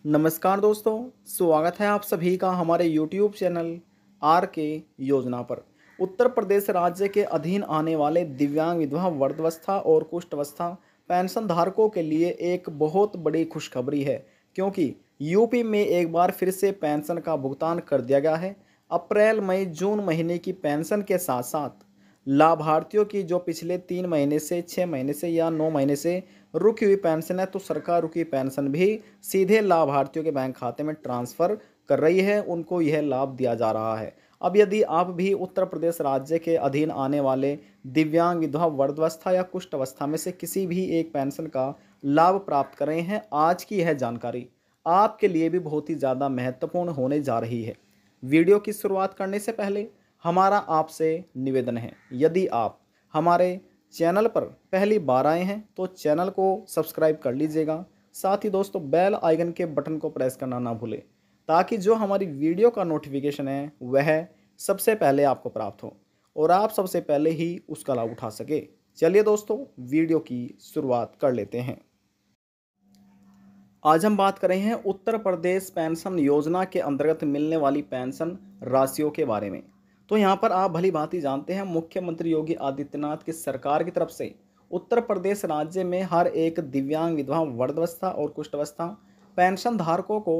नमस्कार दोस्तों, स्वागत है आप सभी का हमारे YouTube चैनल आर के योजना पर। उत्तर प्रदेश राज्य के अधीन आने वाले दिव्यांग विधवा वृद्धावस्था और कुष्ठावस्था पेंशन धारकों के लिए एक बहुत बड़ी खुशखबरी है, क्योंकि यूपी में एक बार फिर से पेंशन का भुगतान कर दिया गया है। अप्रैल मई जून महीने की पेंशन के साथ साथ लाभार्थियों की जो पिछले 3 महीने से 6 महीने से या 9 महीने से रुकी हुई पेंशन है, तो सरकार रुकी पेंशन भी सीधे लाभार्थियों के बैंक खाते में ट्रांसफ़र कर रही है, उनको यह लाभ दिया जा रहा है। अब यदि आप भी उत्तर प्रदेश राज्य के अधीन आने वाले दिव्यांग विधवा वृद्धावस्था या कुष्ठ अवस्था में से किसी भी एक पेंशन का लाभ प्राप्त कर रहे हैं, आज की यह जानकारी आपके लिए भी बहुत ही ज़्यादा महत्वपूर्ण होने जा रही है। वीडियो की शुरुआत करने से पहले हमारा आपसे निवेदन है, यदि आप हमारे चैनल पर पहली बार आए हैं तो चैनल को सब्सक्राइब कर लीजिएगा। साथ ही दोस्तों बेल आइकन के बटन को प्रेस करना ना भूलें, ताकि जो हमारी वीडियो का नोटिफिकेशन है वह सबसे पहले आपको प्राप्त हो और आप सबसे पहले ही उसका लाभ उठा सके। चलिए दोस्तों, वीडियो की शुरुआत कर लेते हैं। आज हम बात कर रहे हैं उत्तर प्रदेश पेंशन योजना के अंतर्गत मिलने वाली पेंशन राशियों के बारे में। तो यहाँ पर आप भली भांति जानते हैं, मुख्यमंत्री योगी आदित्यनाथ की सरकार की तरफ से उत्तर प्रदेश राज्य में हर एक दिव्यांग विधवा वृद्धावस्था और कुष्ठावस्था पेंशन धारकों को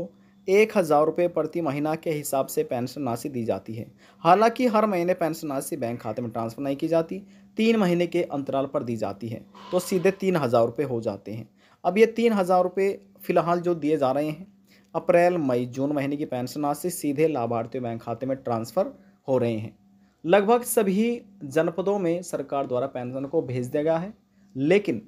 1,000 रुपये प्रति महीना के हिसाब से पेंशन राशि दी जाती है। हालांकि हर महीने पेंशन राशि बैंक खाते में ट्रांसफर नहीं की जाती, 3 महीने के अंतराल पर दी जाती है, तो सीधे 3,000 रुपये हो जाते हैं। अब ये 3,000 रुपये फिलहाल जो दिए जा रहे हैं, अप्रैल मई जून महीने की पेंशन राशि सीधे लाभार्थियों बैंक खाते में ट्रांसफ़र हो रहे हैं। लगभग सभी जनपदों में सरकार द्वारा पेंशन को भेज दिया गया है, लेकिन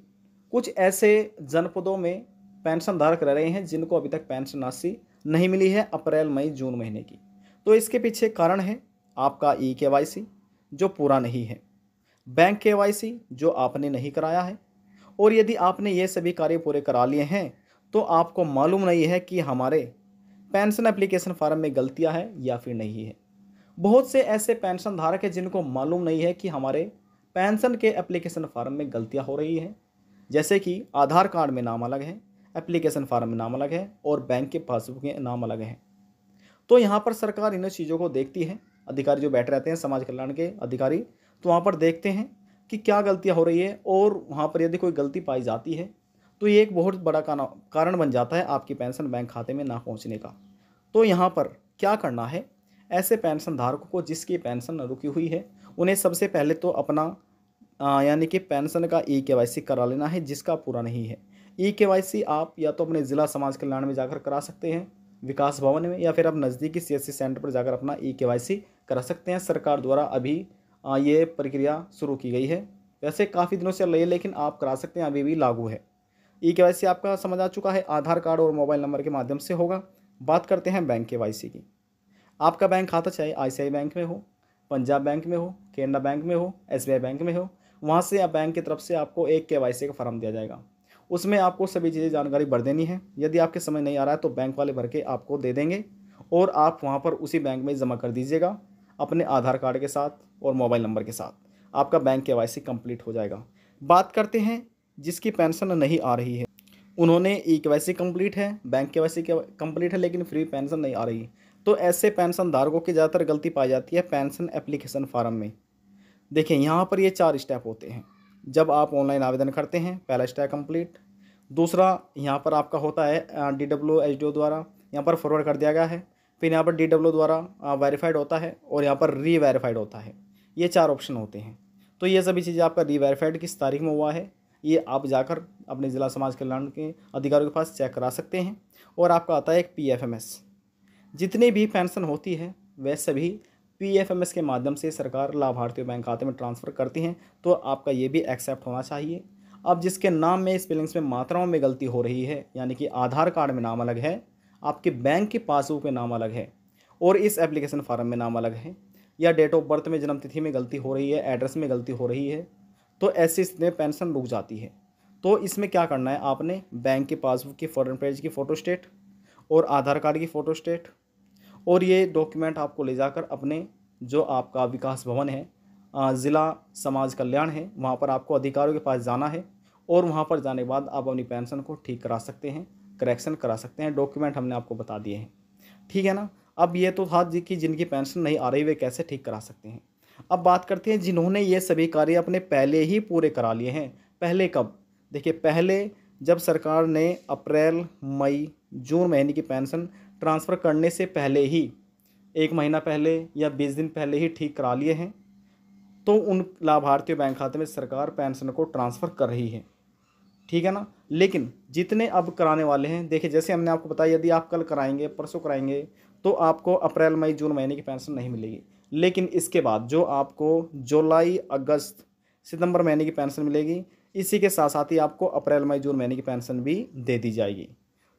कुछ ऐसे जनपदों में पेंशन धारक रह रहे हैं जिनको अभी तक पेंशन राशि नहीं मिली है अप्रैल मई जून महीने की। तो इसके पीछे कारण है आपका KYC जो पूरा नहीं है, बैंक KYC जो आपने नहीं कराया है, और यदि आपने ये सभी कार्य पूरे करा लिए हैं तो आपको मालूम नहीं है कि हमारे पेंशन एप्लीकेशन फॉर्म में गलतियां हैं या फिर नहीं है। बहुत से ऐसे पेंशन धारक हैं जिनको मालूम नहीं है कि हमारे पेंशन के एप्लीकेशन फॉर्म में गलतियां हो रही हैं, जैसे कि आधार कार्ड में नाम अलग है, एप्लीकेशन फॉर्म में नाम अलग है और बैंक के पासबुक में नाम अलग है। तो यहाँ पर सरकार इन चीज़ों को देखती है, अधिकारी जो बैठे रहते हैं समाज कल्याण के अधिकारी, तो वहाँ पर देखते हैं कि क्या गलतियाँ हो रही है, और वहाँ पर यदि कोई गलती पाई जाती है तो ये एक बहुत बड़ा कारण बन जाता है आपकी पेंशन बैंक खाते में ना पहुँचने का। तो यहाँ पर क्या करना है, ऐसे पेंशन धारकों को जिसकी पेंशन रुकी हुई है, उन्हें सबसे पहले तो अपना यानी कि पेंशन का KYC करा लेना है, जिसका पूरा नहीं है। KYC आप या तो अपने ज़िला समाज कल्याण में जाकर करा सकते हैं, विकास भवन में, या फिर आप नज़दीकी CSC सेंटर पर जाकर अपना KYC करा सकते हैं। सरकार द्वारा अभी ये प्रक्रिया शुरू की गई है, वैसे काफ़ी दिनों से चल रही है, लेकिन आप करा सकते हैं, अभी भी लागू है। KYC आपका समझ आ चुका है, आधार कार्ड और मोबाइल नंबर के माध्यम से होगा। बात करते हैं बैंक KYC की। आपका बैंक खाता चाहे ICICI बैंक में हो, पंजाब बैंक में हो, कैनरा बैंक में हो, SBI बैंक में हो, वहाँ से आप बैंक की तरफ से आपको एक KYC का फॉर्म दिया जाएगा। उसमें आपको सभी चीज़ें जानकारी भर देनी है। यदि आपके समझ नहीं आ रहा है तो बैंक वाले भर के आपको दे देंगे, और आप वहाँ पर उसी बैंक में जमा कर दीजिएगा अपने आधार कार्ड के साथ और मोबाइल नंबर के साथ। आपका बैंक KYC कंप्लीट हो जाएगा। बात करते हैं जिसकी पेंशन नहीं आ रही है, उन्होंने KYC कंप्लीट है, बैंक KYC कंप्लीट है, लेकिन फ्री पेंशन नहीं आ रही। तो ऐसे पेंशन धारकों की ज़्यादातर गलती पाई जाती है पेंशन एप्लीकेशन फॉर्म में। देखिए यहाँ पर ये 4 स्टेप होते हैं। जब आप ऑनलाइन आवेदन करते हैं, पहला स्टेप कंप्लीट। दूसरा यहाँ पर आपका होता है DWHDO द्वारा यहाँ पर फॉरवर्ड कर दिया गया है। फिर यहाँ पर DW द्वारा वेरीफाइड होता है, और यहाँ पर री वेरीफाइड होता है। ये 4 ऑप्शन होते हैं। तो ये सभी चीज़ें आपका री वेरीफाइड किस तारीख में हुआ है, ये आप जाकर अपने ज़िला समाज कल्याण के अधिकारियों के पास चेक करा सकते हैं। और आपका आता है एक PFMS। जितनी भी पेंशन होती है वह सभी PFMS के माध्यम से सरकार लाभार्थियों बैंक खाते में ट्रांसफ़र करती हैं, तो आपका ये भी एक्सेप्ट होना चाहिए। अब जिसके नाम में स्पेलिंग्स में मात्राओं में गलती हो रही है, यानी कि आधार कार्ड में नाम अलग है, आपके बैंक के पासबुक में नाम अलग है, और इस एप्लीकेशन फॉर्म में नाम अलग है, या डेट ऑफ बर्थ में जन्म तिथि में गलती हो रही है, एड्रेस में गलती हो रही है, तो ऐसी स्थिति में पेंशन रुक जाती है। तो इसमें क्या करना है, आपने बैंक के पासबुक की फ्रंट पेज की फ़ोटो स्टेट और आधार कार्ड की फ़ोटो स्टेट, और ये डॉक्यूमेंट आपको ले जाकर अपने जो आपका विकास भवन है, ज़िला समाज कल्याण है, वहाँ पर आपको अधिकारियों के पास जाना है, और वहाँ पर जाने के बाद आप अपनी पेंशन को ठीक करा सकते हैं, करेक्शन करा सकते हैं। डॉक्यूमेंट हमने आपको बता दिए हैं, ठीक है ना। अब ये तो था जी कि जिनकी पेंशन नहीं आ रही वे कैसे ठीक करा सकते हैं। अब बात करते हैं जिन्होंने ये सभी कार्य अपने पहले ही पूरे करा लिए हैं। पहले कब? देखिए, पहले जब सरकार ने अप्रैल, मई, जून महीने की पेंशन ट्रांसफ़र करने से पहले ही 1 महीना पहले या 20 दिन पहले ही ठीक करा लिए हैं, तो उन लाभार्थियों बैंक खाते में सरकार पेंशन को ट्रांसफ़र कर रही है, ठीक है ना। लेकिन जितने अब कराने वाले हैं, देखिए जैसे हमने आपको बताया, यदि आप कल कराएंगे, परसों कराएंगे, तो आपको अप्रैल, मई, जून महीने की पेंशन नहीं मिलेगी। लेकिन इसके बाद जो आपको जुलाई, अगस्त, सितंबर महीने की पेंशन मिलेगी, इसी के साथ साथ ही आपको अप्रैल, मई, जून महीने की पेंशन भी दे दी जाएगी।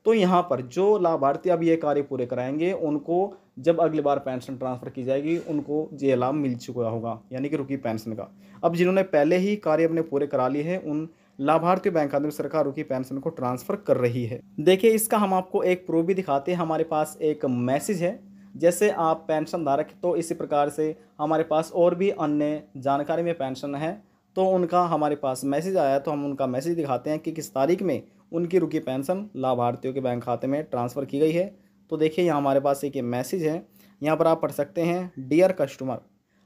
तो यहाँ पर जो लाभार्थी अब ये कार्य पूरे कराएंगे, उनको जब अगली बार पेंशन ट्रांसफ़र की जाएगी, उनको ये लाभ मिल चुका होगा, यानी कि रुकी पेंशन का। अब जिन्होंने पहले ही कार्य अपने पूरे करा लिए हैं, उन लाभार्थी बैंक खाते में सरकार रुकी पेंशन को ट्रांसफ़र कर रही है। देखिए, इसका हम आपको एक प्रूफ भी दिखाते हैं। हमारे पास एक मैसेज है, जैसे आप पेंशन धारक, तो इसी प्रकार से हमारे पास और भी अन्य जानकारी में पेंशन है, तो उनका हमारे पास मैसेज आया, तो हम उनका मैसेज दिखाते हैं कि किस तारीख में उनकी रुकी पेंशन लाभार्थियों के बैंक खाते में ट्रांसफ़र की गई है। तो देखिए, यहाँ हमारे पास एक मैसेज है, यहाँ पर आप पढ़ सकते हैं, dear customer,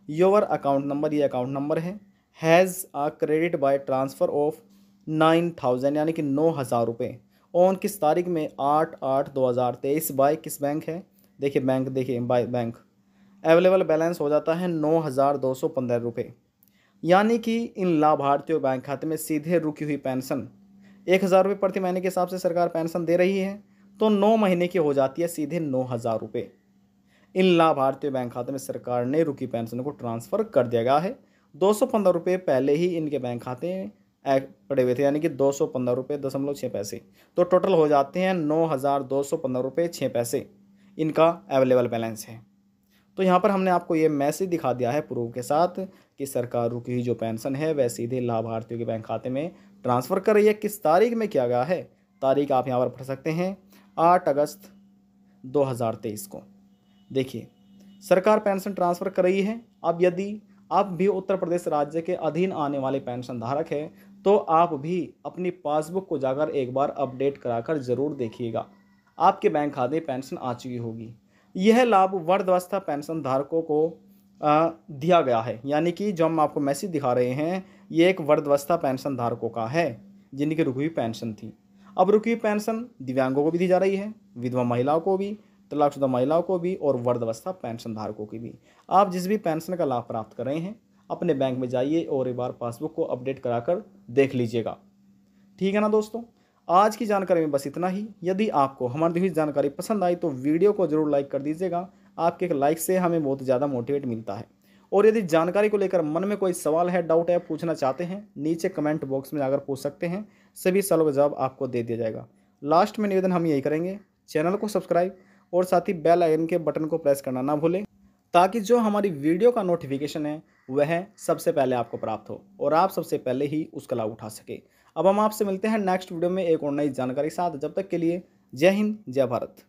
your account number, ये अकाउंट नंबर है, has a credit by transfer of 9,000 यानी कि 9,000 रुपये ऑन किस तारीख में 8/8/2023 बाय किस बैंक है? देखिए बैंक, देखिए बाय बैंक, अवेलेबल बैलेंस हो जाता है 9,215 रुपये। यानी कि इन लाभार्थियों बैंक खाते में सीधे रुकी हुई पेंशन 1,000 रुपये प्रति महीने के हिसाब से सरकार पेंशन दे रही है, तो 9 महीने की हो जाती है सीधे 9,000 रुपये। इन लाभार्थियों बैंक खाते में सरकार ने रुकी पेंशन को ट्रांसफ़र कर दिया गया है। 215 रुपये पहले ही इनके बैंक खाते में पड़े हुए थे, यानी कि 215 रुपये दशमलव 6 पैसे, तो टोटल हो जाते हैं 9,215 रुपये 6 पैसे इनका अवेलेबल बैलेंस है। तो यहाँ पर हमने आपको ये मैसेज दिखा दिया है प्रूफ के साथ कि सरकार रुकी हुई जो पेंशन है वह सीधे लाभार्थियों के बैंक खाते में ट्रांसफ़र कर रही है। किस तारीख में किया गया है? तारीख आप यहाँ पर पढ़ सकते हैं, 8 अगस्त 2023 को। देखिए, सरकार पेंशन ट्रांसफ़र कर रही है। अब यदि आप भी उत्तर प्रदेश राज्य के अधीन आने वाले पेंशन धारक हैं, तो आप भी अपनी पासबुक को जाकर एक बार अपडेट कराकर ज़रूर देखिएगा, आपके बैंक खाते पेंशन आ चुकी होगी। यह लाभ वृद्धावस्था पेंशन धारकों को दिया गया है, यानी कि जो हम आपको मैसेज दिखा रहे हैं, ये एक वृद्धावस्था पेंशन धारकों का है जिनकी रुकी हुई पेंशन थी। अब रुकी हुई पेंशन दिव्यांगों को भी दी जा रही है, विधवा महिलाओं को भी, तलाकशुदा महिलाओं को भी और वृद्धावस्था पेंशन धारकों की भी। आप जिस भी पेंशन का लाभ प्राप्त कर रहे हैं, अपने बैंक में जाइए और एक बार पासबुक को अपडेट कराकर देख लीजिएगा, ठीक है ना दोस्तों। आज की जानकारी में बस इतना ही। यदि आपको हमारी दी हुई जानकारी पसंद आई तो वीडियो को जरूर लाइक कर दीजिएगा, आपके एक लाइक से हमें बहुत ज़्यादा मोटिवेट मिलता है। और यदि जानकारी को लेकर मन में कोई सवाल है, डाउट है, पूछना चाहते हैं, नीचे कमेंट बॉक्स में जाकर पूछ सकते हैं, सभी सवालों का जवाब आपको दे दिया जाएगा। लास्ट में निवेदन हम यही करेंगे, चैनल को सब्सक्राइब और साथ ही बेल आइकन के बटन को प्रेस करना ना भूलें, ताकि जो हमारी वीडियो का नोटिफिकेशन है वह सबसे पहले आपको प्राप्त हो और आप सबसे पहले ही उसका लाभ उठा सके। अब हम आपसे मिलते हैं नेक्स्ट वीडियो में एक और नई जानकारी के साथ। जब तक के लिए जय हिंद, जय भारत।